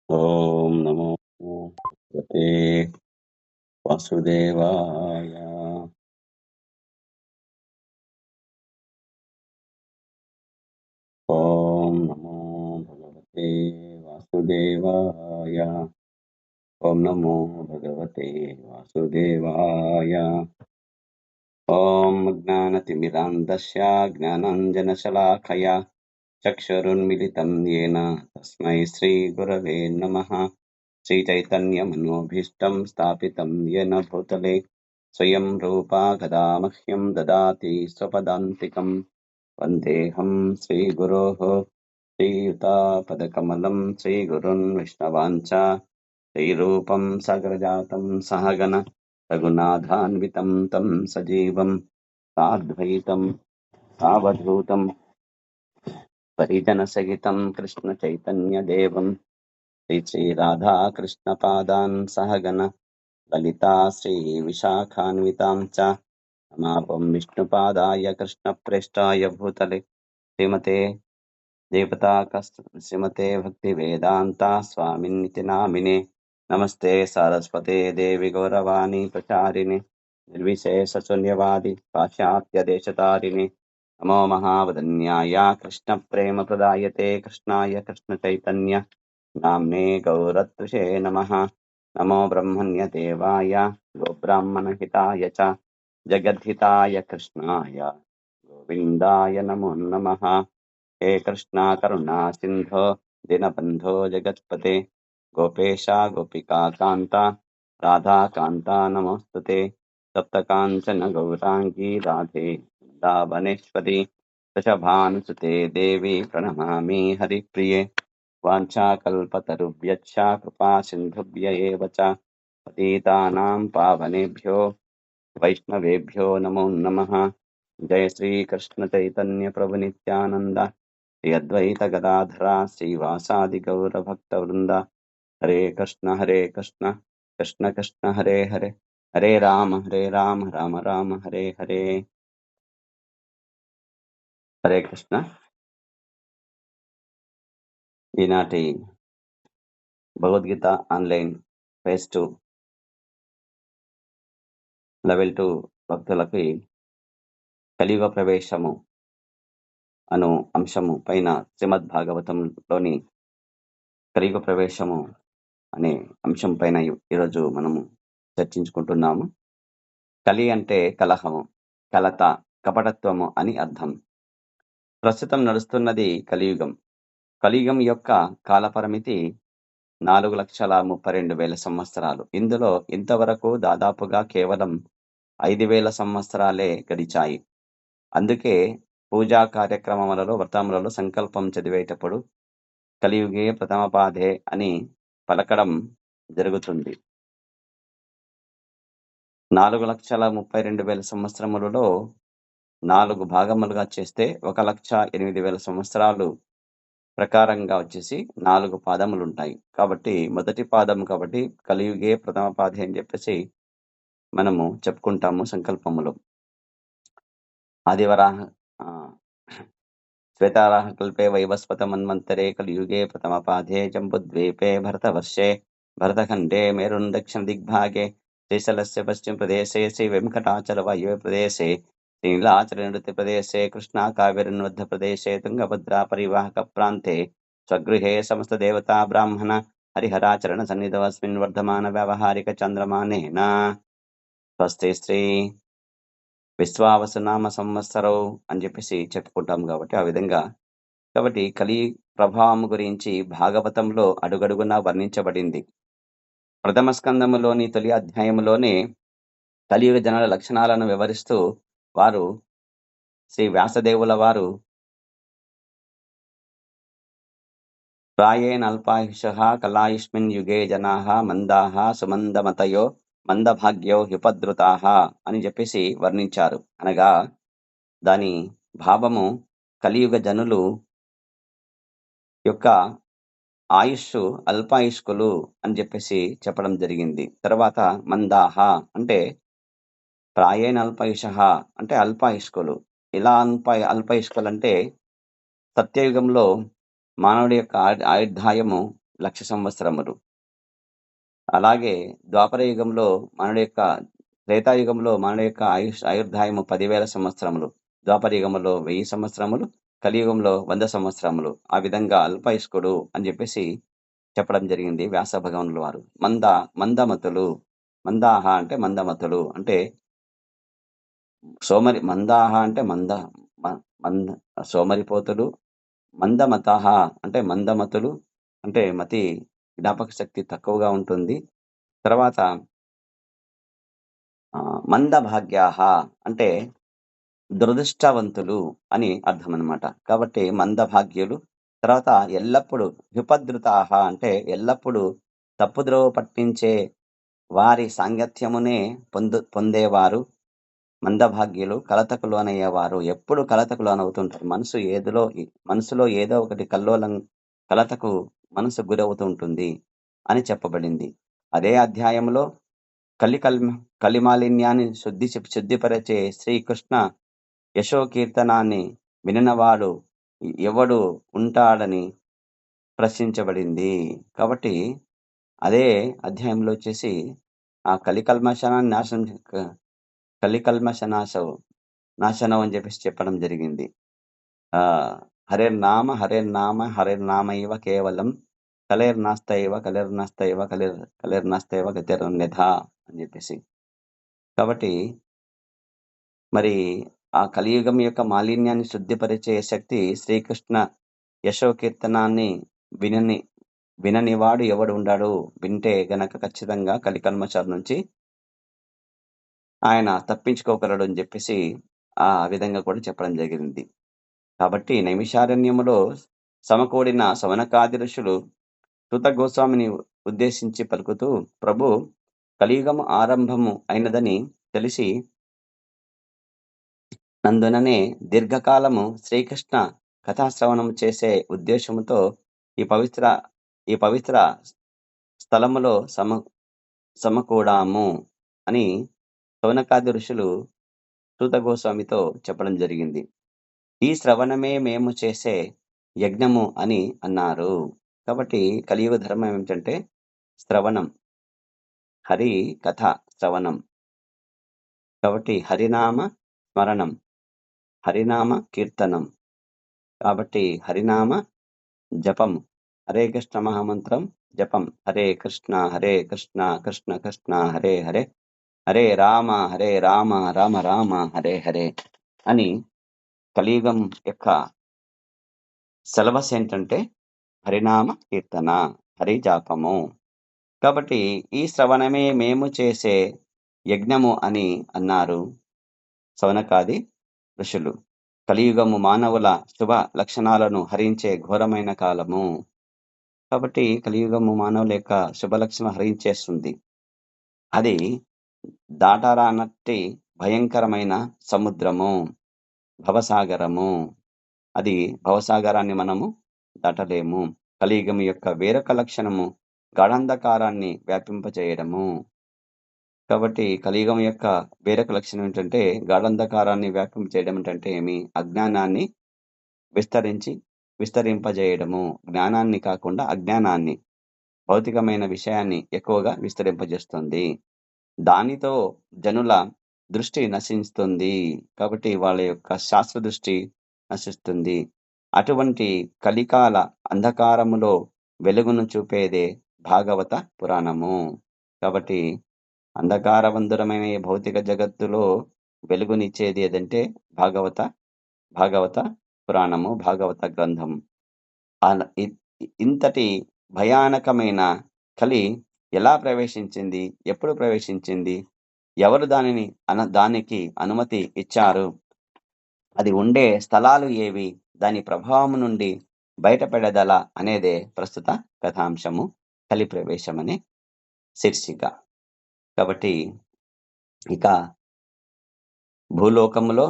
ఓం నమో భగవతే వాసుదేవాయ. ఓం నమో భగవతే వాసుదేవాయ. ఓం నమో భగవతే వాసుదేవాయ. ఓం జ్ఞానతిమిరాంధస్య జ్ఞానాంజనశలాకయా చక్షురున్మిలితం యేన తస్మై శ్రీగురవే నమః. श्रीचैतन्यमनोभीष्टं स्थापितं येन भूतले स्वयं रूपा कदा मह्यं ददाति स्वपदान्तिकं। वन्देऽहं श्रीगुरोः श्रीयुतापदकमलं श्रीगुरुन् विष्णवाञ्च श्रीरूपं साग्रजातं सहगण रघुनाथान्वितं तं सजीवं साद्वैतं सावधूतं परिजनसहितं कृष्णचैतन्यदेवं श्रीराधाकृष्णपादान् सहगण ललिता श्रीविशाखान्वितां च समापं विष्णुपादाय कृष्णप्रेष्ठाय भूतले श्रीमते भक्तिवेदान्ता स्वामिन्निति नामिने। नमस्ते सारस्वते देवि गौरवाणी प्रचारिणे निर्विशेषशून्यवादी पाश्चात्यदेशतारिणे। नमो महावदन्याय कृष्णप्रेमप्रदायते कृष्णाय कृष्णचैतन्य नाम्ने गौरत्विषे नमः। नमो ब्रह्मण्यदेवाय गोब्राह्मणहिताय च जगद्धिताय कृष्णाय गोविन्दाय नमो नमः। हे कृष्णा करुणा सिन्धो दीनबन्धो जगत्पते गोपेशा गोपिका कान्ता राधा कान्ता नमोऽस्तुते। सप्तकाञ्चन गौराङ्गी राधे वृन्दावनेश्वरी वृषभानुसुते देवी प्रणमामि हरिप्रिये। वाञ्छाकल्पतरुभ्यश्च कृपा सिन्धुभ्य एव च पतितानां पावनेभ्यो वैष्णवेभ्यो नमो नमः। जय श्री कृष्ण चैतन्य प्रभु नित्यानंद श्री अद्वैत गदाधरा श्रीवासादि गौर भक्त वृंदा। हरे कृष्ण कृष्ण कृष्ण हरे हरे हरे राम राम राम हरे हरे। हरे कृष्ण। ఈనాటి భగవద్గీత ఆన్లైన్ ఫేజ్ 2 లెవెల్ 2 భక్తులకి కలియుగ ప్రవేశము అను అంశము పైన శ్రీమద్ భాగవతంలోని కలియుగ ప్రవేశము అనే అంశం పైన ఈరోజు మనము చర్చించుకుంటున్నాము. కలి అంటే కలహము, కలత, కపటత్వము అని అర్థం. ప్రస్తుతం నడుస్తున్నది కలియుగం. కలియుగం యొక్క కాలపరిమితి 4,32,000 సంవత్సరాలు. ఇందులో ఇంతవరకు దాదాపుగా కేవలం 5,000 సంవత్సరాలే గడిచాయి. అందుకే పూజా కార్యక్రమములలో, వ్రతములలో సంకల్పం చదివేటప్పుడు కలియుగే ప్రథమ పాదే అని పలకడం జరుగుతుంది. 4,32,000 సంవత్సరములలో 4 భాగములుగా చేస్తే 1,08,000 సంవత్సరాలు ప్రకారంగా వచ్చేసి 4 పాదములు ఉంటాయి. కాబట్టి మొదటి పాదం కాబట్టి కలియుగే ప్రథమ పాదే అని చెప్పేసి మనము చెప్పుకుంటాము సంకల్పములో. ఆదివరాహ శ్వేతారాహ కల్పే వైవస్వత మన్వంతరే కలియుగే ప్రథమ పాదే జంబుద్వీపే భరతవర్షే భరతఖండే మేరున్ దక్షిణ దిగ్భాగే శ్రీశైలస్య పశ్చిమ ప్రదేశే శ్రీ వెంకటాచల వాయువ్య ప్రదేశే శ్రీనీలాచల నృత్య ప్రదేశే కృష్ణా కావేరి మధ్య ప్రదేశే తుంగభద్రా పరివాహక ప్రాంతే స్వగృహే సమస్త దేవతా బ్రాహ్మణ హరిహరాచరణ సన్నిధవస్మిన్ వర్ధమాన వ్యావహారిక చంద్రమానేన స్వస్తి శ్రీ విశ్వావసునామ సంవత్సరం అని చెప్పేసి చెప్పుకుంటాం. కాబట్టి ఆ విధంగా కాబట్టి కలి ప్రభావం గురించి భాగవతంలో అడుగడుగునా వర్ణించబడింది. ప్రథమ స్కందములోని తొలి అధ్యాయములోనే కలియుగ జనుల లక్షణాలను వివరిస్తూ వారు శ్రీ వ్యాసదేవుల వారు ప్రాయేణల్పాయుషః కలాయుష్మిన్ యుగే జనాః మందాః సుమందమతయో మందభాగ్యో హ్యుపద్రుతాః అని చెప్పేసి వర్ణించారు. అనగా దాని భావము కలియుగ జనులు యొక్క ఆయుష్షు అల్పాయుష్కులు అని చెప్పేసి చెప్పడం జరిగింది. తర్వాత మందాహ అంటే ప్రాయేణ అల్పాయుషః అంటే అల్పాయుష్కులు. ఇలా అల్పాయుష్కులు అంటే సత్యయుగంలో మానవుడి యొక్క ఆయుర్దాయము 1,00,000 సంవత్సరములు. అలాగే ద్వాపర యుగంలో మానవుడి యొక్క త్రేతాయుగంలో మానవుడి యొక్క ఆయుర్దాయము 10,000 సంవత్సరములు. ద్వాపర యుగంలో 1000 సంవత్సరములు. కలియుగంలో 100 సంవత్సరములు. ఆ విధంగా అల్పాయుష్కుడు అని చెప్పేసి చెప్పడం జరిగింది వ్యాస భగవానుల వారు. మందమతులు. మందాహ అంటే మందమతులు. అంటే మందాహ అంటే మంద సోమరిపోతులు. మందమతః అంటే మందమతులు. అంటే జ్ఞాపక శక్తి తక్కువగా ఉంటుంది. తర్వాత మందభాగ్యాః అంటే దురదృష్టవంతులు అని అర్థమనమాట. కాబట్టి మందభాగ్యులు. తర్వాత ఎల్లప్పుడూ హ్యుపద్రుతాః అంటే ఎల్లప్పుడూ తప్పుద్రోవ పట్టించే వారి సాంగత్యమునే పొందేవారు మందభాగ్యులు. కలతకు లోనయ్యేవారు. ఎప్పుడు కలతకు లోనవుతుంటారు. మనసులో ఏదో ఒకటి కలతకు మనసు గురవుతూ ఉంటుంది అని చెప్పబడింది. అదే అధ్యాయంలో కలిమాలిన్యాన్ని శుద్ధిపరచే శ్రీకృష్ణ యశోకీర్తనాన్ని వినినవాడు ఎవడు ఉంటాడని ప్రశ్నించబడింది. కాబట్టి అదే అధ్యాయంలో వచ్చేసి ఆ నాశనం అని చెప్పేసి చెప్పడం జరిగింది. హరేర్నామ హరేర్నామైవ కేవలం కలేర్నాస్తైవ గతిరన్యథా అని చెప్పేసి. కాబట్టి మరి ఆ కలియుగం యొక్క మాలిన్యాన్ని శుద్ధిపరిచే శక్తి శ్రీకృష్ణ యశోకీర్తనాన్ని విననివాడు ఎవడు ఉండాడు. వింటే గనక ఖచ్చితంగా కలికల్మషం నుంచి ఆయన తప్పించుకోగలడు అని చెప్పేసి ఆ విధంగా కూడా చెప్పడం జరిగింది. కాబట్టి నైమిషారణ్యములో సమకూడిన సవనకాది ఋషులు సూత గోస్వామిని ఉద్దేశించి పలుకుతూ, ప్రభు, కలియుగము ఆరంభము అయినదని తెలిసి నందుననే దీర్ఘకాలము శ్రీకృష్ణ కథాశ్రవణము చేసే ఉద్దేశముతో ఈ పవిత్ర స్థలములో సమకూడాము అని సౌనకాది ఋషులు సూత గోస్వామితో చెప్పడం జరిగింది. ఈ శ్రవణమే మేము చేసే యజ్ఞము అని అన్నారు. కాబట్టి కలియుగ ధర్మం ఏమిటంటే శ్రవణం, హరి కథ శ్రవణం. కాబట్టి హరినామ స్మరణం, హరినామ కీర్తనం. కాబట్టి హరినామ జపం, హరే కృష్ణ మహామంత్రం జపం, హరే కృష్ణ కృష్ణ కృష్ణ హరే హరే, హరే రామ రామ రామ హరే హరే అని కలియుగం యొక్క సిలబస్ ఏంటంటే హరినామ కీర్తన, హరి జాపము. కాబట్టి ఈ శ్రవణమే మేము చేసే యజ్ఞము అని అన్నారు సౌనకాది ఋషులు. కలియుగము మానవుల శుభ లక్షణాలను హరించే ఘోరమైన కాలము. కాబట్టి కలియుగము మానవుల యొక్క శుభ లక్షణం హరించేస్తుంది. అది దాటరానట్టి భయంకరమైన సముద్రము, భవసాగరము. అది భవసాగరాన్ని మనము దాటలేము. కలియుగం యొక్క వేరొక లక్షణము గాఢాంధకారాన్ని వ్యాపింపచేయడము. కాబట్టి కలియుగం యొక్క వేరొక లక్షణం ఏంటంటే గాఢాంధకారాన్ని వ్యాపింపచేయడం ఏంటంటే అజ్ఞానాన్ని విస్తరింపజేయడము. జ్ఞానాన్ని కాకుండా అజ్ఞానాన్ని, భౌతికమైన విషయాన్ని ఎక్కువగా విస్తరింపజేస్తుంది. దానితో జనుల దృష్టి నశిస్తుంది. కాబట్టి వాళ్ళ యొక్క శాస్త్ర దృష్టి నశిస్తుంది. అటువంటి కలికాల అంధకారములో వెలుగును చూపేదే భాగవత పురాణము. కాబట్టి అంధకారవంతురమైన భౌతిక జగత్తులో వెలుగునిచ్చేది ఏదంటే భాగవత పురాణము, భాగవత గ్రంథం. ఇంతటి భయానకమైన కలి ఎలా ప్రవేశించింది, ఎప్పుడు ప్రవేశించింది, ఎవరు దానికి అనుమతి ఇచ్చారు, అది ఉండే స్థలాలు ఏవి, దాని ప్రభావం నుండి బయటపడేదలా అనేదే ప్రస్తుత కథాంశము, కలి ప్రవేశం అనే శీర్షిక. కాబట్టి ఇక భూలోకములో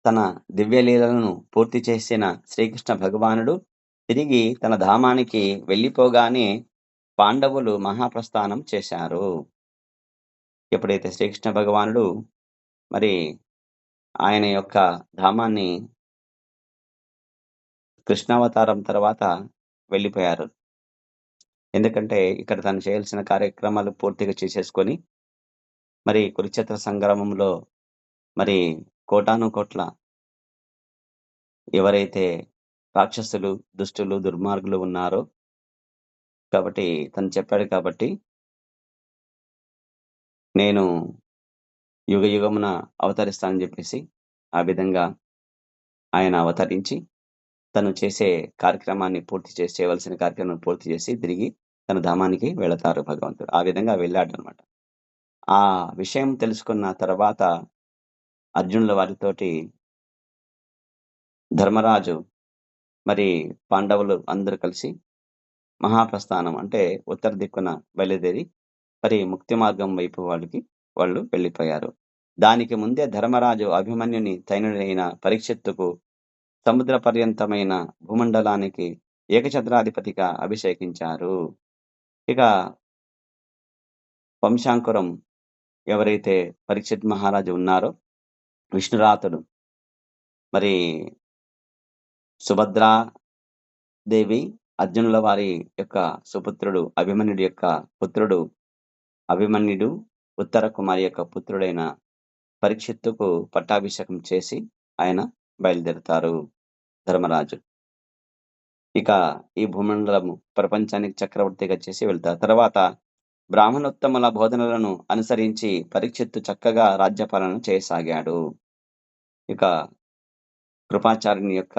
తన దివ్యలీలను పూర్తి చేసిన శ్రీకృష్ణ భగవానుడు తిరిగి తన ధామానికి వెళ్ళిపోగానే పాండవులు మహాప్రస్థానం చేశారు. ఎప్పుడైతే శ్రీకృష్ణ భగవానుడు మరి ఆయన యొక్క ధామాన్ని కృష్ణావతారం తర్వాత వెళ్ళిపోయారు. ఎందుకంటే ఇక్కడ తను చేయాల్సిన కార్యక్రమాలు పూర్తిగా చేసేసుకొని, మరి కురుక్షేత్ర సంగ్రామంలో మరి కోటానుకోట్ల ఎవరైతే రాక్షసులు, దుష్టులు, దుర్మార్గులు ఉన్నారో కాబట్టి తను చెప్పాడు కాబట్టి, నేను యుగయుగమున అవతరిస్తానని జెప్పేసి, ఆ విధంగా ఆయన అవతరించి, తను చేసే కార్యక్రమాన్ని చేయవలసిన కార్యక్రమాన్ని పూర్తి చేసి, తిరిగి తన ధామానికి వెళతారు భగవంతుడు. ఆ విధంగా వెళ్ళాడనమాట. ఆ విషయం తెలుసుకున్న తర్వాత అర్జునుల వారితోటి ధర్మరాజు మరి పాండవులు అందరూ కలిసి మహాప్రస్థానం అంటే ఉత్తర దిక్కున బయలుదేరి మరి ముక్తి మార్గం వైపు వాళ్ళు వెళ్ళిపోయారు. దానికి ముందే ధర్మరాజు అభిమన్యుని తైనుడైన పరీక్షిత్తుకు సముద్ర పర్యంతమైన భూమండలానికి ఏకఛత్రాధిపతిగా అభిషేకించారు. ఇక వంశాంకురం ఎవరైతే పరీక్షిత్ మహారాజు ఉన్నారో విష్ణురాతుడు మరి సుభద్రా దేవి అర్జునుల వారి యొక్క సుపుత్రుడు అభిమన్యుడి యొక్క పుత్రుడు అభిమన్యుడు ఉత్తర కుమారి యొక్క పుత్రుడైన పరీక్షిత్తుకు పట్టాభిషేకం చేసి ఆయన బయలుదేరుతారు ధర్మరాజు. ఇక ఈ భూమండలము ప్రపంచానికి చక్రవర్తిగా చేసి వెళ్తారు. తర్వాత బ్రాహ్మణోత్తముల బోధనలను అనుసరించి పరీక్షిత్తు చక్కగా రాజ్యపాలన చేయసాగాడు. ఇక కృపాచార్యుని యొక్క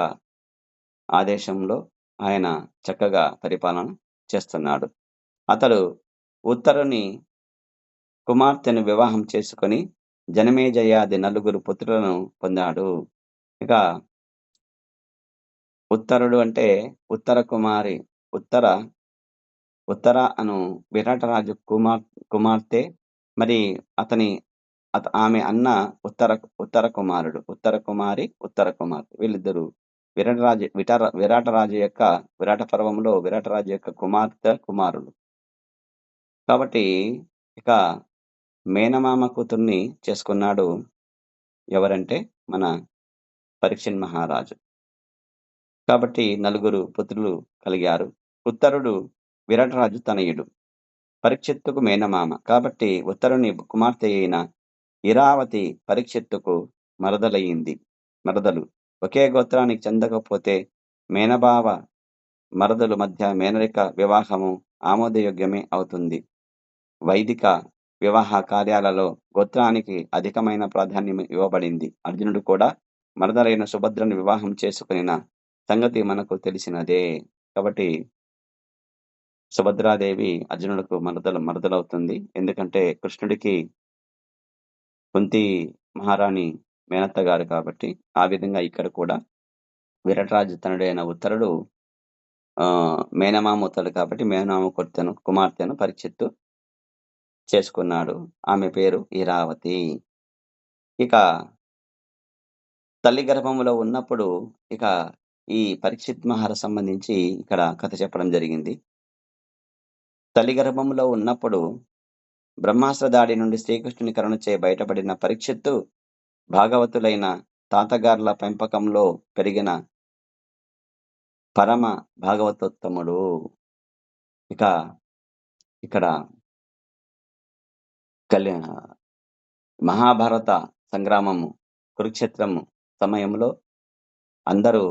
ఆదేశంలో ఆయన చక్కగా పరిపాలన చేస్తున్నాడు. అతడు ఉత్తరుని కుమార్తెను వివాహం చేసుకొని జనమేజయాది 4 పుత్రులను పొందాడు. ఇక ఉత్తరుడు అంటే ఉత్తర కుమారి ఉత్తర అను విరాటరాజు కుమార్తె మరి ఆమె అన్న ఉత్తర కుమారుడు ఉత్తర కుమారి ఉత్తర కుమార్తె వీళ్ళిద్దరూ విరాటరాజు యొక్క విరాట పర్వంలో విరాటరాజు యొక్క కుమారుడు. కాబట్టి ఇక మేనమామ కూతుర్ని చేసుకున్నాడు. ఎవరంటే మన పరీక్షిత్ మహారాజు. కాబట్టి 4 పుత్రులు కలిగారు. ఉత్తరుడు విరాటరాజు తనయుడు. పరీక్షిత్తుకు మేనమామ. కాబట్టి ఉత్తరుని కుమార్తె అయిన ఇరావతి పరీక్షిత్తుకు మరదలు. ఒకే గోత్రానికి చెందకపోతే మేనబావ మరదల మధ్య మేనరిక వివాహము ఆమోదయోగ్యమే అవుతుంది. వైదిక వివాహ కార్యాలలో గోత్రానికి అధికమైన ప్రాధాన్యం ఇవ్వబడింది. అర్జునుడు కూడా మరదలైన సుభద్రను వివాహం చేసుకునిన సంగతి మనకు తెలిసినదే. కాబట్టి సుభద్రాదేవి అర్జునుడికి మరదలవుతుంది. ఎందుకంటే కృష్ణుడికి కుంతి మహారాణి మేనత్త గారు కాబట్టి, ఆ విధంగా ఇక్కడ కూడా విరాటరాజు తనుడైన ఉత్తరుడు మేనమామ అవుతాడు కాబట్టి మేనమామ కుమార్తెను పరీక్షిత్తు చేసుకున్నాడు. ఆమె పేరు ఇరావతి. ఇక తల్లి గర్భంలో ఉన్నప్పుడు ఇక ఈ పరీక్షిత్ మహారాజ్ సంబంధించి ఇక్కడ కథ చెప్పడం జరిగింది. తల్లి గర్భంలో ఉన్నప్పుడు బ్రహ్మాస్త్ర దాడి నుండి శ్రీకృష్ణుని కరుణచే బయటపడిన పరీక్షిత్తు భాగవతులైన తాతగార్ల పెంపకంలో పెరిగిన పరమ భాగవతోత్తముడు. ఇక ఇక్కడ మహాభారత సంగ్రామము కురుక్షేత్రము సమయంలో అందరూ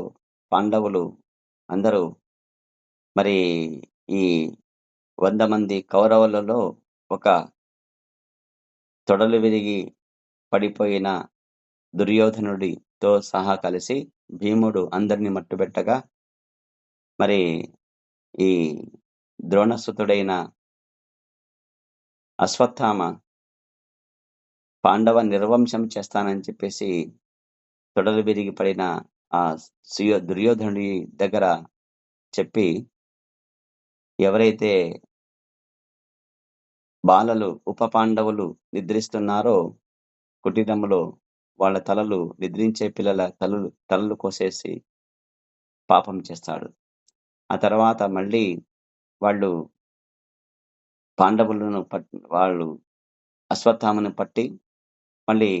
పాండవులు అందరూ మరి ఈ 100 మంది కౌరవులలో ఒక తొడలు విరిగి పడిపోయిన దుర్యోధనుడితో సహా కలిసి భీముడు అందరిని మట్టుబెట్టగా మరి ఈ ద్రోణసుతుడైన అశ్వత్థామ పాండవ నిర్వంశం చేస్తానని చెప్పేసి తొడలు విరిగి పడిన ఆ దుర్యోధనుడి దగ్గర చెప్పి ఎవరైతే బాలలు ఉప పాండవులు నిద్రిస్తున్నారో కుటీరములో వాళ్ళ తలలు నిద్రించే పిల్లల తలలు కోసేసి పాపం చేస్తాడు. ఆ తర్వాత మళ్ళీ వాళ్ళు పాండవులను వాళ్ళు అశ్వత్థామను పట్టి మళ్ళీ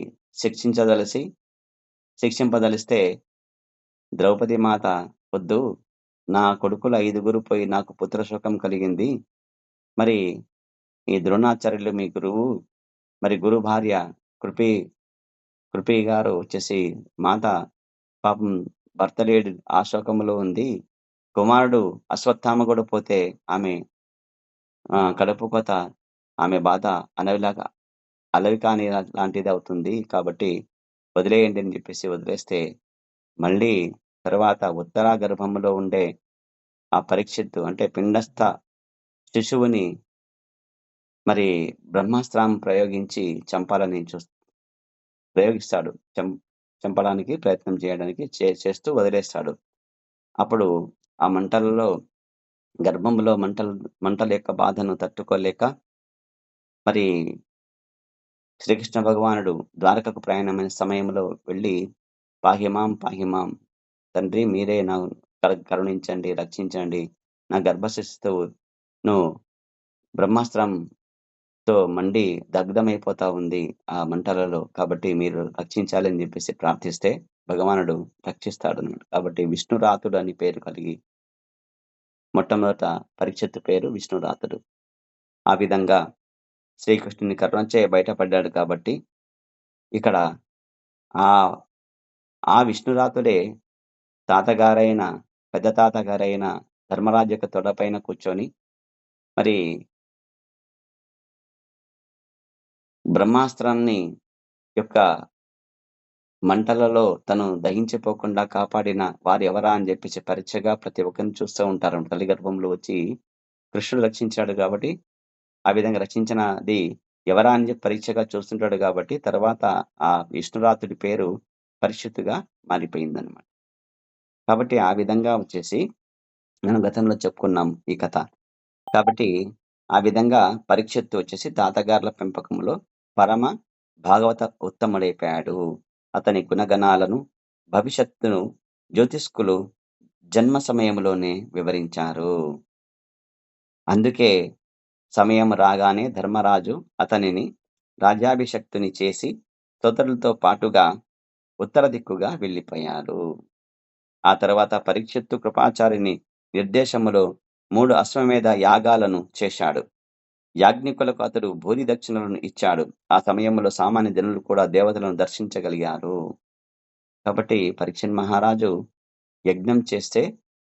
శిక్షింపదలిస్తే ద్రౌపది మాత వద్దు, నా కొడుకులు 5 పోయి నాకు పుత్రశోకం కలిగింది. మరి ఈ ద్రోణాచార్యులు మీ గురువు, మరి గురు భార్య కృపి కృపి గారు వచ్చేసి మాత పాపం భర్త లేడు ఆ శోకములో ఉంది. కుమారుడు అశ్వత్థామ కూడా పోతే ఆమె కడుపు కోత, ఆమె బాధ అలవి కాని లాంటిదవుతుంది. కాబట్టి వదిలేయండి అని జెప్పేసి వదిలేస్తే, మళ్ళీ తర్వాత ఉత్తర గర్భంలో ఉండే ఆ పరీక్షిత్తు అంటే పిండస్థ శిశువుని మరి బ్రహ్మాస్త్రం ప్రయోగించి చంపాలని ప్రయోగిస్తాడు. చంపడానికి ప్రయత్నం చేయడానికి చేస్తూ వదిలేస్తాడు. అప్పుడు ఆ మంటలలో గర్భంలో మంటల యొక్క బాధను తట్టుకోలేక మరి శ్రీకృష్ణ భగవానుడు ద్వారకకు ప్రయాణమైన సమయంలో వెళ్లి పాహిమాం పాహిమాం తండ్రి మీరే నా కరుణించండి, రక్షించండి. నా గర్భశిశువును బ్రహ్మాస్త్రంతో మండి దగ్ధమైపోతా ఉంది ఆ మంటలలో. కాబట్టి మీరు రక్షించాలి అని చెప్పేసి ప్రార్థిస్తే భగవానుడు రక్షిస్తాడన్నమాట. కాబట్టి విష్ణురాతుడు అని పేరు కలిగి మొట్టమొదట పరీక్షిత్తు పేరు విష్ణురాతుడు. ఆ విధంగా శ్రీకృష్ణుని కరుణచే బయటపడ్డాడు కాబట్టి ఇక్కడ ఆ ఆ విష్ణురాతుడే తాతగారైన పెద్ద తాతగారైన ధర్మరాజు యొక్క తొడపైన కూర్చొని మరి బ్రహ్మాస్త్రాన్ని యొక్క మంటలలో తను దహించిపోకుండా కాపాడిన వారు ఎవరా అని చెప్పేసి పరీక్షగా ప్రతి ఒక్కరిని చూస్తూ ఉంటారు. తల్లి గర్భంలో వచ్చి కృష్ణుడు రక్షించాడు కాబట్టి ఆ విధంగా రక్షించినది ఎవరా అని చెప్పి పరీక్షగా చూస్తుంటాడు కాబట్టి తర్వాత ఆ విష్ణురాతుడి పేరు పరిషత్తుగా మారిపోయిందనమాట. కాబట్టి ఆ విధంగా వచ్చేసి మనం గతంలో చెప్పుకున్నాం ఈ కథ. కాబట్టి ఆ విధంగా పరీక్షిత్తు వచ్చేసి తాతగారుల పెంపకంలో పరమ భాగవత ఉత్తముడైపోయాడు. అతని గుణగణాలను భవిష్యత్తును జ్యోతిష్కులు జన్మ సమయంలోనే వివరించారు. అందుకే సమయం రాగానే ధర్మరాజు అతనిని రాజ్యాభిషక్తుని చేసి సోదరులతో పాటుగా ఉత్తర దిక్కుగా వెళ్ళిపోయాడు. ఆ తర్వాత పరీక్షిత్తు కృపాచారిని నిర్దేశములో 3 అశ్వమేధ యాగాలను చేశాడు. యాజ్ఞికులకు అతడు భూరి దక్షిణలను ఇచ్చాడు. ఆ సమయంలో సామాన్య జనులు కూడా దేవతలను దర్శించగలిగారు. కాబట్టి పరీక్షిత్ మహారాజు యజ్ఞం చేస్తే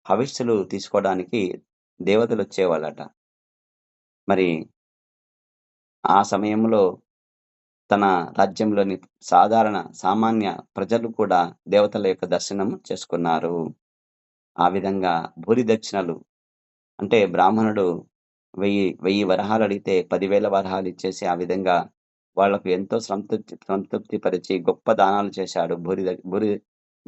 హవిస్సులు తీసుకోవడానికి దేవతలు వచ్చేవాళ్ళట. మరి ఆ సమయంలో తన రాజ్యంలోని సామాన్య ప్రజలు కూడా దేవతల యొక్క దర్శనం చేసుకున్నారు. ఆ విధంగా భూరి దక్షిణలు అంటే బ్రాహ్మణుడు 1000 వరహాలు అడిగితే 10,000 వరహాలు ఇచ్చేసి ఆ విధంగా వాళ్లకు ఎంతో సంతృప్తి పరిచి గొప్ప దానాలు చేశాడు.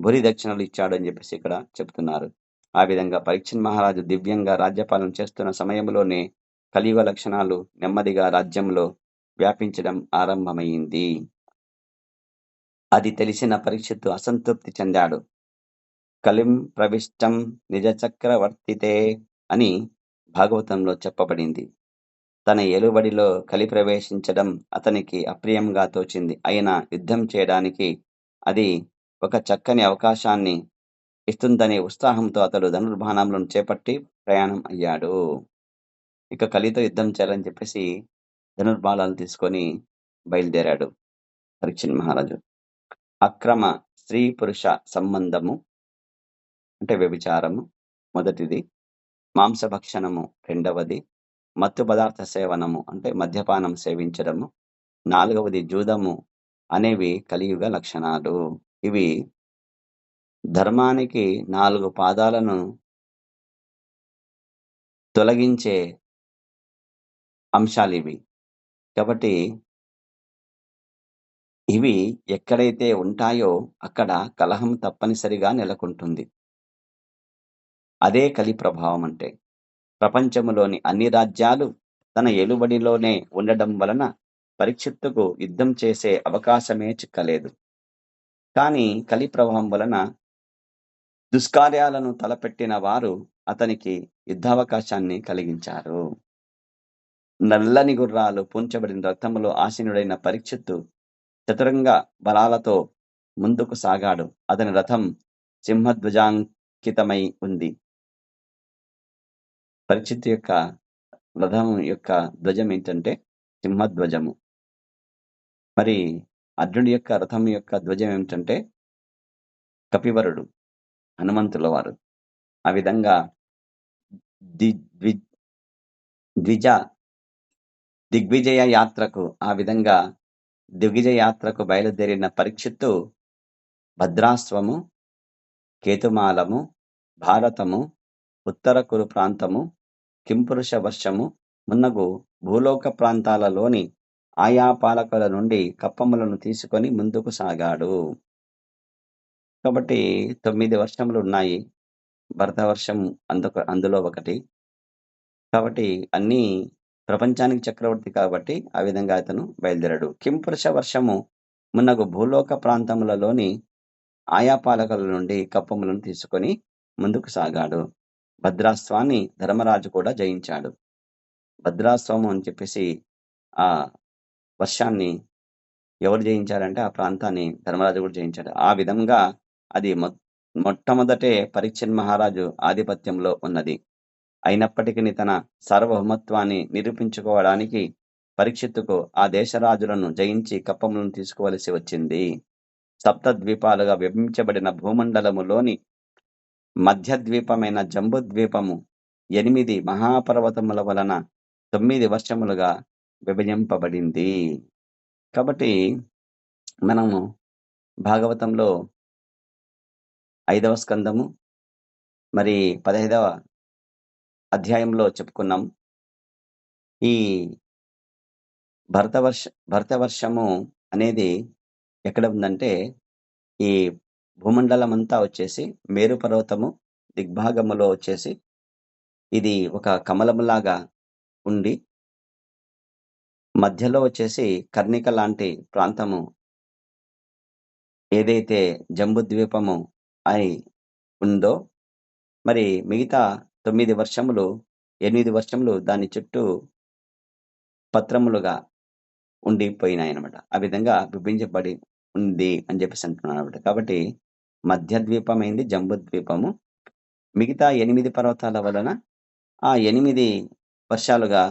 భూరి దక్షిణలు ఇచ్చాడు అని చెప్పేసి ఇక్కడ చెప్తున్నారు. ఆ విధంగా పరీక్షిత్ మహారాజు దివ్యంగా రాజ్యపాలన చేస్తున్న సమయంలోనే కలియుగ లక్షణాలు నెమ్మదిగా రాజ్యంలో వ్యాపించడం ఆరంభమైంది. అది తెలిసిన పరీక్షిత్తు అసంతృప్తి చెందాడు. కలిం ప్రవిష్టం నిజ చక్రవర్తితే అని భాగవతంలో చెప్పబడింది. తన ఏలుబడిలో కలి ప్రవేశించడం అతనికి అప్రియంగా తోచింది. అయినా యుద్ధం చేయడానికి అది ఒక చక్కని అవకాశాన్ని ఇస్తుందనే ఉత్సాహంతో అతడు ధనుర్బాణములను చేపట్టి ప్రయాణం అయ్యాడు. ఇక కలితో యుద్ధం చేయాలని చెప్పేసి ధనుర్బాణాలను తీసుకొని బయలుదేరాడు పరీక్షిత్ మహారాజు. అక్రమ స్త్రీ పురుష సంబంధము అంటే వ్యభిచారము మొదటిది, మాంసభక్షణము రెండవది, మత్తు పదార్థ సేవనము అంటే మద్యపానం సేవించడము, నాలుగవది జూదము అనేవి కలియుగ లక్షణాలు. ఇవి ధర్మానికి 4 పాదాలను తొలగించే అంశాలివి. కాబట్టి ఇవి ఎక్కడైతే ఉంటాయో అక్కడ కలహం తప్పనిసరిగా నెలకొంటుంది. అదే కలి ప్రభావం అంటే. ప్రపంచములోని అన్ని రాజ్యాలు తన ఏలుబడిలోనే ఉండడం వలన పరీక్షిత్తుకు యుద్ధం చేసే అవకాశమే చిక్కలేదు. కానీ కలి ప్రభావం వలన దుష్కార్యాలను తలపెట్టిన వారు అతనికి యుద్ధావకాశాన్ని కలిగించారు. నల్లని గుర్రాలు పూంచబడిన రక్తములో ఆసీనుడైన పరీక్షిత్తు చతురంగ బలాలతో ముందుకు సాగాడు. అతని రథం సింహధ్వజాంకితమై ఉంది. పరీక్షిత్తు యొక్క రథం యొక్క ధ్వజం ఏంటంటే సింహధ్వజము. మరి అర్జునుడి యొక్క రథం యొక్క ధ్వజం ఏమిటంటే కపివరుడు, హనుమంతుల వారు. ఆ విధంగా ది ద్వి ద్విజ దిగ్విజయ యాత్రకు ఆ విధంగా దిగ్విజయ యాత్రకు బయలుదేరిన పరీక్షిత్తు భద్రాశ్వము, కేతుమాలము, భారతము, ఉత్తర కురు ప్రాంతము, కింపురుష వర్షము మున్నగు భూలోక ప్రాంతాలలోని ఆయా పాలకుల నుండి కప్పములను తీసుకొని ముందుకు సాగాడు. కాబట్టి 9 వర్షములు ఉన్నాయి. భరత వర్షం అందులో ఒకటి. కాబట్టి అన్నీ ప్రపంచానికి చక్రవర్తి కాబట్టి ఆ విధంగా అతను బయలుదేరాడు. కింపురుష వర్షము మున్నగు భూలోక ప్రాంతములలోని ఆయా పాలకుల నుండి కప్పములను తీసుకొని ముందుకు సాగాడు. భద్రాస్వాన్ని ధర్మరాజు కూడా జయించాడు. భద్రాస్వము అని చెప్పేసి ఆ వర్షాన్ని ఎవరు జయించారంటే ఆ ప్రాంతాన్ని ధర్మరాజు కూడా జయించాడు. ఆ విధంగా అది మొట్టమొదటే పరీక్షిత్ మహారాజు ఆధిపత్యంలో ఉన్నది. అయినప్పటికీ తన సార్వభౌమత్వాన్ని నిరూపించుకోవడానికి పరీక్షిత్తుకు ఆ దేశరాజులను జయించి కప్పములను తీసుకోవలసి వచ్చింది. సప్తద్వీపాలుగా విభజించబడిన భూమండలములోని మధ్యద్వీపమైన జంబుద్వీపము 8 మహాపర్వతముల వలన 9 వర్షములుగా విభజింపబడింది. కాబట్టి మనము భాగవతంలో 5వ స్కందము మరి 15వ అధ్యాయంలో చెప్పుకున్నాం. ఈ భరతవర్షము అనేది ఎక్కడ ఉందంటే ఈ భూమండలమంతా వచ్చేసి మేరు పర్వతము దిగ్భాగములో వచ్చేసి ఇది ఒక కమలములాగా ఉండి మధ్యలో వచ్చేసి కర్ణిక లాంటి ప్రాంతము ఏదైతే జంబుద్వీపము అని ఉందో మరి మిగతా 9 వర్షములు 8 వర్షములు దాని చుట్టూ పత్రములుగా ఉండిపోయినాయనమాట. ఆ విధంగా విభజించబడి ఉంది అని చెప్పేసి అంటున్నానమాట. కాబట్టి మధ్య ద్వీపమైంది జంబుద్వీపము. మిగతా 8 పర్వతాల వలన ఆ 8 వర్షాలుగా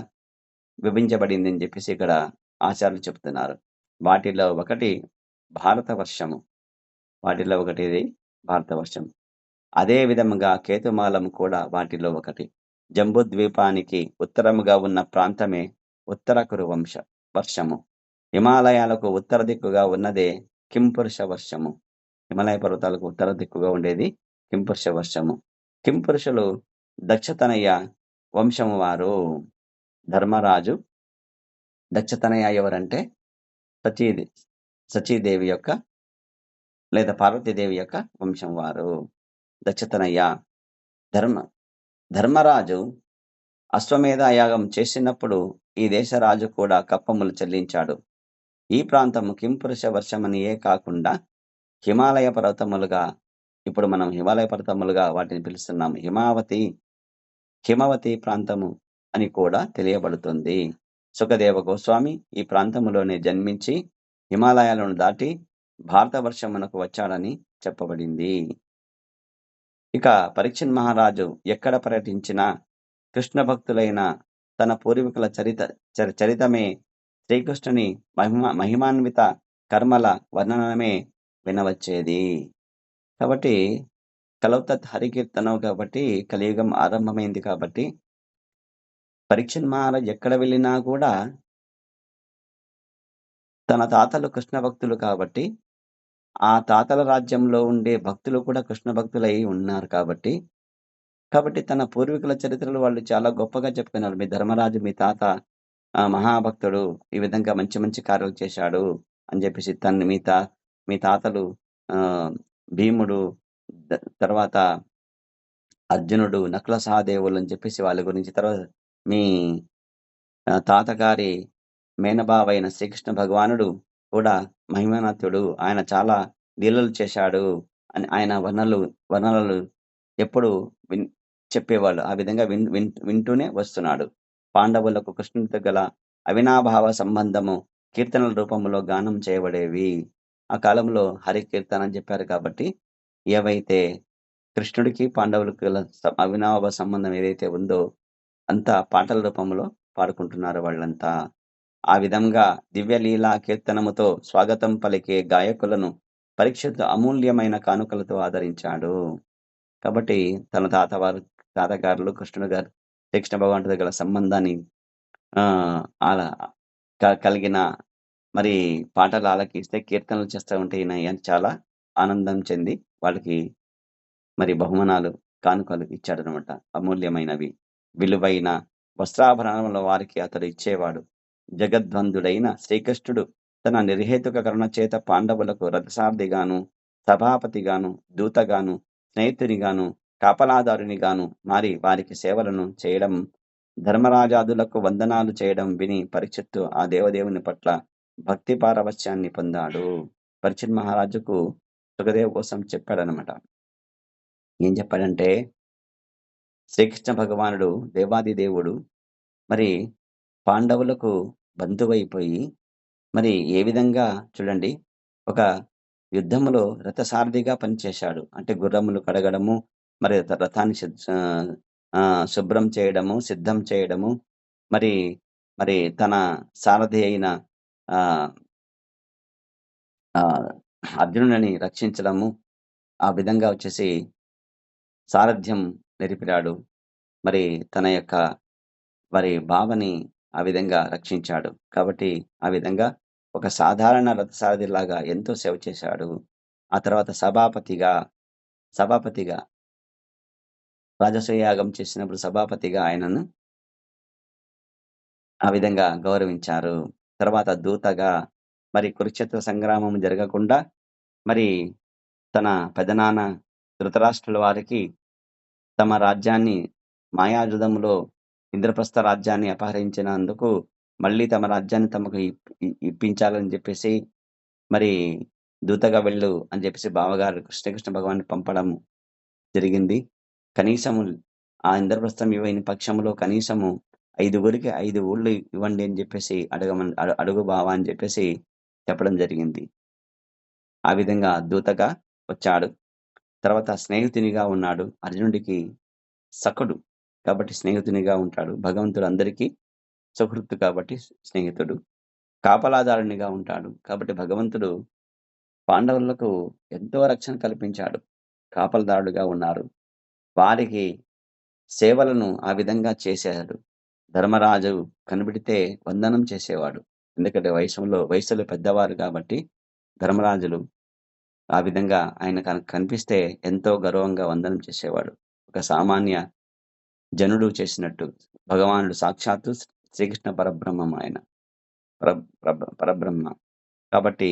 విభజించబడింది అని చెప్పేసి ఇక్కడ ఆచార్యులు చెప్తున్నారు. వాటిలో ఒకటి భారత వర్షము. వాటిలో ఒకటి ఇది భారత వర్షం. అదే విధముగా కేతుమాలం కూడా వాటిలో ఒకటి. జంబుద్వీపానికి ఉత్తరముగా ఉన్న ప్రాంతమే ఉత్తర కురు వర్షము. హిమాలయాలకు ఉత్తర దిక్కుగా ఉన్నదే కింపురుష వర్షము. హిమాలయ పర్వతాలకు ఉత్తర దిక్కుగా ఉండేది కింపురుష వర్షము. కింపురుషులు దక్షతనయ వంశము వారు. ధర్మరాజు దక్షతనయ ఎవరంటే సచీదేవి యొక్క లేదా పార్వతీదేవి యొక్క వంశం వారు దక్షతనయ. ధర్మరాజు అశ్వమేధ యాగం చేసినప్పుడు ఈ దేశ రాజు కూడా కప్పములు చెల్లించాడు. ఈ ప్రాంతము కింపురుష వర్షమనియే కాకుండా హిమాలయ పర్వతములుగా ఇప్పుడు మనం హిమాలయ పర్వతములుగా వాటిని పిలుస్తున్నాం. హిమవతి ప్రాంతము అని కూడా తెలియబడుతుంది. సుఖదేవ గోస్వామి ఈ ప్రాంతములోనే జన్మించి హిమాలయాలను దాటి భారతవర్షమునకు వచ్చాడని చెప్పబడింది. ఇక పరీక్షిత్ మహారాజు ఎక్కడ పర్యటించినా కృష్ణ భక్తులైన తన పూర్వీకుల చరితమే శ్రీకృష్ణుని మహిమాన్విత కర్మల వర్ణనమే వినవచ్చేది. కాబట్టి కలౌతత్ హరికీర్తనం కాబట్టి కలియుగం ఆరంభమైంది కాబట్టి పరీక్షిత్ మహారాజ్ ఎక్కడ వెళ్ళినా కూడా తన తాతలు కృష్ణ భక్తులు కాబట్టి ఆ తాతల రాజ్యంలో ఉండే భక్తులు కూడా కృష్ణ భక్తులై ఉన్నారు కాబట్టి తన పూర్వీకుల చరిత్రలు వాళ్ళు చాలా గొప్పగా చెప్పుకున్నారు. మీ ధర్మరాజు మీ తాత మహాభక్తుడు, ఈ విధంగా మంచి మంచి కార్యాలు చేశాడు అని చెప్పేసి మీ తాతలు భీముడు, తర్వాత అర్జునుడు, నకుల సహదేవులు అని చెప్పేసి వాళ్ళ గురించి, తర్వాత మీ తాతగారి మేనబావైన శ్రీకృష్ణ భగవానుడు కూడా మహిమానాథుడు, ఆయన చాలా లీలలు చేశాడు అని ఆయన వర్ణనలు ఎప్పుడు చెప్పేవాళ్ళు. ఆ విధంగా వింటూనే వస్తున్నాడు. పాండవులకు కృష్ణుడితో గల అవినాభావ సంబంధము కీర్తనల రూపంలో గానం చేయబడేవి. ఆ కాలంలో హరి కీర్తన అని చెప్పారు కాబట్టి ఏవైతే కృష్ణుడికి పాండవులకు గల అవినాభావ సంబంధం ఏదైతే ఉందో అంతా పాటల రూపంలో పాడుకుంటున్నారు వాళ్ళంతా. ఆ విధంగా దివ్యలీలా కీర్తనముతో స్వాగతం పలికే గాయకులను పరీక్షిత్తు అమూల్యమైన కానుకలతో ఆదరించాడు. కాబట్టి తన తాతగారులు కృష్ణుడు గారు శ్రీకృష్ణ భగవానుడి దగ్గర సంబంధాన్ని ఆల కలిగిన మరి పాటలు ఆలకిస్తే, కీర్తనలు చేస్తా ఉంటే ఈయన చాలా ఆనందం చెంది వాళ్ళకి మరి బహుమానాలు, కానుకలు ఇచ్చాడనమాట. అమూల్యమైనవి. విలువైన వస్త్రాభరణముల వారికి అతడు ఇచ్చేవాడు. జగద్వందుడైన శ్రీకృష్ణుడు తన నిర్హేతుక కరుణ చేత పాండవులకు రథసారథిగాను, సభాపతిగాను, దూతగాను, స్నేహితునిగాను, కాపలాదారునిగాను మారి వారికి సేవలను చేయడం, ధర్మరాజాదులకు వందనాలు చేయడం విని పరీక్షిత్తు ఆ దేవదేవుని పట్ల భక్తి పారవశ్యాన్ని పొందాడు. పరీక్షిత్ మహారాజుకు సుఖదేవ్ కోసం చెప్పాడనమాట. ఏం చెప్పాడంటే, శ్రీకృష్ణ భగవానుడు దేవాది దేవుడు మరి పాండవులకు బంధువైపోయి మరి ఏ విధంగా చూడండి, ఒక యుద్ధములో రథసారథిగా పనిచేశాడు. అంటే గుర్రములు కడగడము, మరి రథాన్ని శుభ్రం చేయడము, సిద్ధం చేయడము, మరి మరి తన సారథి అయిన ఆహ్, ఆహ్, అర్జునుడిని రక్షించడము, ఆ విధంగా వచ్చేసి సారథ్యం నెరిపినాడు. మరి తన యొక్క మరి బావని ఆ విధంగా రక్షించాడు. కాబట్టి ఆ విధంగా ఒక సాధారణ రథసారథిలాగా ఎంతో సేవ చేశాడు. ఆ తర్వాత సభాపతిగా రాజసూయ యాగం చేసినప్పుడు సభాపతిగా ఆయనను ఆ విధంగా గౌరవించారు. తర్వాత దూతగా మరి కురుక్షేత్ర సంగ్రామం జరగకుండా మరి తన పెదనాన్న ధృతరాష్ట్రుల వారికి తమ రాజ్యాన్ని మాయాజుధములో ఇంద్రప్రస్థ రాజ్యాన్ని అపహరించినందుకు మళ్ళీ తమ రాజ్యాన్ని తమకు ఇప్పించాలని చెప్పేసి మరి దూతగా వెళ్ళు అని చెప్పేసి బావగారు శ్రీకృష్ణ భగవాన్ని పంపడం జరిగింది. కనీసము ఆ ఇంద్రప్రస్థం ఇవ్వని పక్షంలో కనీసము 5గురికి 5 ఊళ్ళు ఇవ్వండి అని చెప్పేసి అడుగు బావ అని చెప్పేసి చెప్పడం జరిగింది. ఆ విధంగా దూతగా వచ్చాడు. తర్వాత స్నేహితునిగా ఉన్నాడు. అర్జునుడికి సఖుడు కాబట్టి స్నేహితునిగా ఉంటాడు. భగవంతుడు అందరికీ సుహృత్తు కాబట్టి స్నేహితుడు. కాపలాదారునిగా ఉంటాడు. కాబట్టి భగవంతుడు పాండవులకు ఎంతో రక్షణ కల్పించాడు. కాపలాదారుడుగా ఉన్నారు. వారికి సేవలను ఆ విధంగా చేశాడు. ధర్మరాజు కనిపెడితే వందనం చేసేవాడు. ఎందుకంటే వయసులో పెద్దవారు కాబట్టి ధర్మరాజులు ఆ విధంగా ఆయన కనిపిస్తే ఎంతో గర్వంగా వందనం చేసేవాడు. ఒక సామాన్య జనుడు చేసినట్టు భగవానుడు సాక్షాత్తు శ్రీకృష్ణ పరబ్రహ్మం ఆయన. పరబ్రహ్మ. కాబట్టి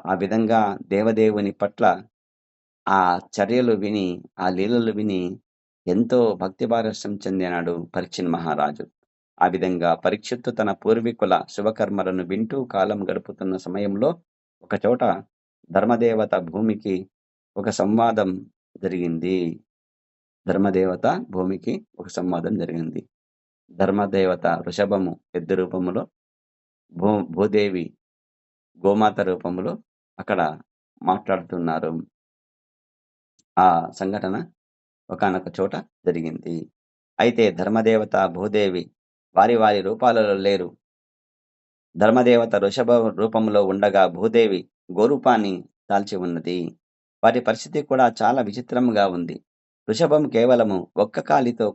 ఆ విధంగా దేవదేవుని పట్ల ఆ చర్యలు విని, ఆ లీలలు విని ఎంతో భక్తి పారవశ్యం చెందినాడు పరీక్షిత్ మహారాజు. ఆ విధంగా పరీక్షిత్తు తన పూర్వీకుల శుభకర్మలను వింటూ కాలం గడుపుతున్న సమయంలో ఒకచోట ధర్మదేవత భూమికి ఒక సంవాదం జరిగింది. ధర్మదేవత వృషభము ఎద్దు రూపములో, భూదేవి గోమాత రూపంలో అక్కడ మాట్లాడుతున్నారు. ఆ సంఘటన ఒకానొక చోట జరిగింది. అయితే ధర్మదేవత, భూదేవి వారి రూపాలలో లేరు. ధర్మదేవత వృషభ రూపంలో ఉండగా భూదేవి గోరూపాన్ని దాల్చి ఉన్నది. వారి పరిస్థితి కూడా చాలా విచిత్రంగా ఉంది. వృషభం కేవలము ఒక్క కాలితో